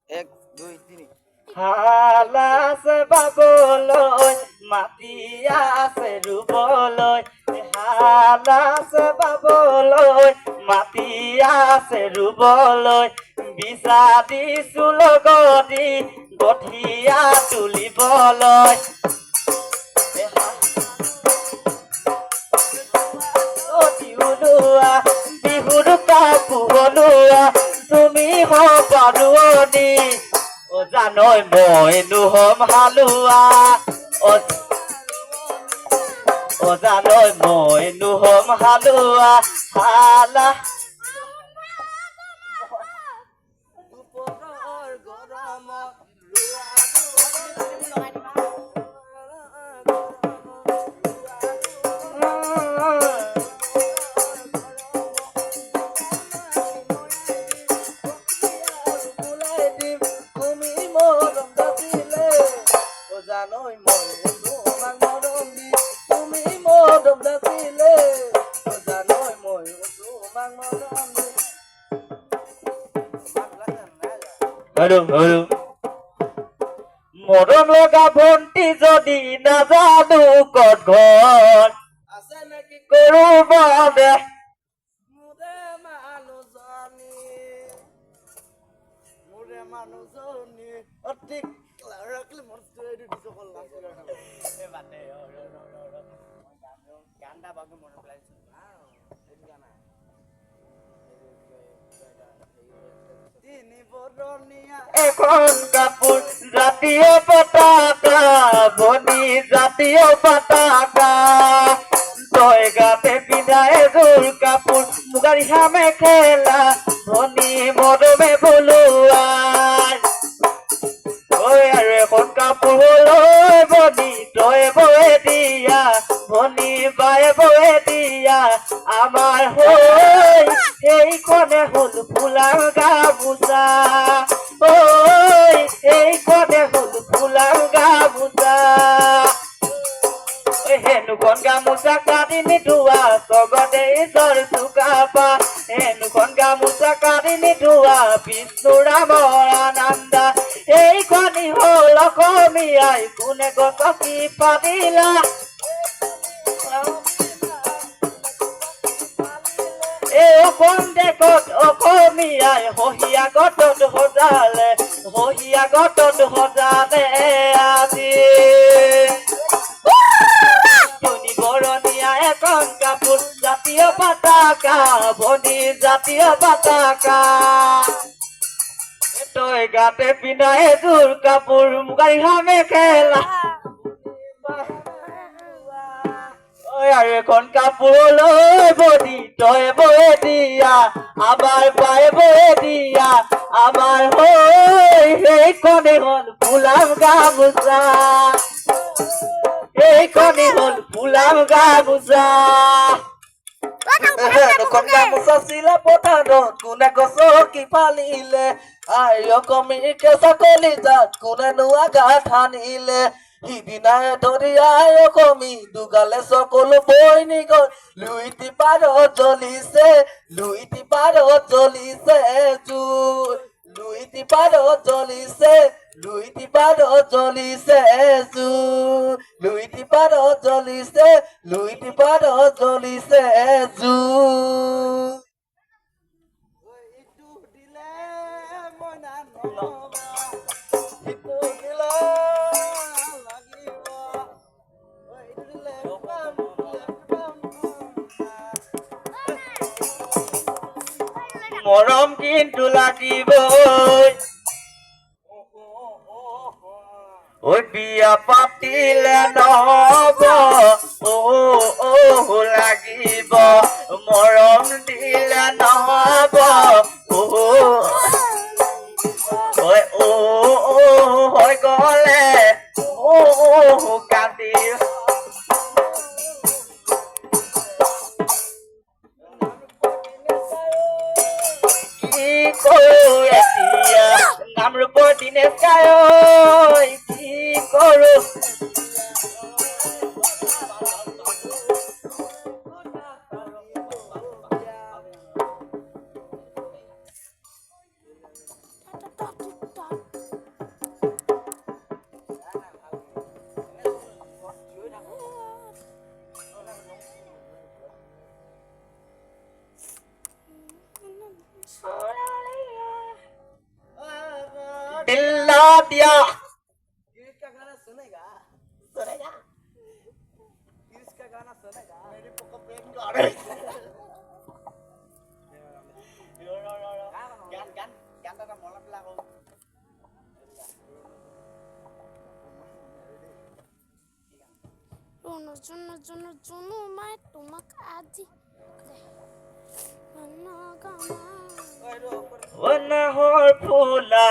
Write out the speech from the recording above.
এক দুই তিনি হালাছে বাবলৈ মাতি আছে ৰুবলৈ হালাছে বাবলৈ মাতি আছে ৰুবলৈ বিচা দিছো লগতি গঠিয়া তুলিবলৈ বিহুৰ কাপোলোৱা তুমি হব ৰোৱনী ও জানৈ মই নুহম হালুৱা ও জানৈ মই নুহম হালুৱা হালা দুপৰৰ গৰমত জানৈ মই তোমাক মৰম দি তুমি মৰম দাছিলে জানৈ মই তোমাক মৰম দি মৰম লগা ভণ্টি যদি নাজানো ক'ত ঘৰ আছে নেকি কৰবাদে মোৰে মানুহজনী অতি ৰাখলে মস্ত এৰি দিছো কল্লা এ বাতে গানটা বাগে মনে পেলাইছো এই গানা তিনি বৰণীয়া এখন কাপোৰ জাতীয় পতাকা বনি জাতীয় পতাকা তই গাতে পিন্ধাই এযোৰ কাপোৰ মুগাৰ হামে খেলা ধনী মৰমে বলোৱা ঐ আৰু এখন কাপোৰ লৈ বনি তই বয়ে দিয়া ভনী বায়ে বয়ে দিয়া আমাৰ হৈ সেইখনে হ'ল ফুলাৰ গামোচা ঐ এইখনে হ'ল ফুলাৰ গামোচা হেনুখন গামোচা কাটি নিধোৱা স্বগতে ঈশ্বৰ চুকাপা হেনুখন গামোচা কাটি নিধোৱা বিষ্ণু ৰামৰ আনন্দা এইখনি হ'ল অসমীয়াই কোনে গছকি পাতিলা এই অসম দেশত অসমীয়াই হহিয়া গতত সজালে হহিয়া গতত সজালে আজি বৰণীয়া এখন কাপোৰ জাতীয় পতাকা বনি জাতীয় পতাকা তই গাতে পিন্ধা এযোৰ কাপোৰ মুগাৰ হামে খেলা আৰু এখন কাপোৰ লৈ বনি তই বয়ে দিয়া আমাৰ বায়ে বয়ে দিয়া আমাৰ হৈ সেইখনে হ'ল ফুলাম গামোচা এইখনে হ'ল ফুলাম গামোচা দুখন গামোচা চিলা পথাৰত কোনে গছকি ফালিলে আই অসমীৰ কেঁচা কলিজাত কোনে নোৱা গাঁত সানিলে সিদিনাই ধৰি আই অসমী দুগালে চকলো বৈনি গল লুইটি পাৰত জ্বলিছে লুইটি পাৰত জ্বলিছে জুই লুইটি পাৰত জ্বলিছে লুইটি পাৰত জ্বলিছে জুই লুইটি পাৰত জ্বলিছে লুইটি পাৰত জ্বলিছে জুই ইটো দিলে মইনা নহবা ইটো দিলে লাগিব ইটো দিলে মৰম কিন্তু লাগিবই ঐ বিয়া পাতিলে নহব লাগিব মৰম দিলে নহব হৈ গলে কান্দি কি কৰো এতিয়া নামৰূপৰ দিনেশ গায়ক কি কৰো Stop. दिया किसका गाना सुनेगा किसका गाना सुनेगा मेरी पक्का पेन गा रही গান এটা মনত লাগো জুনু মাই তোমাক আজি ওই রো वनहर फूला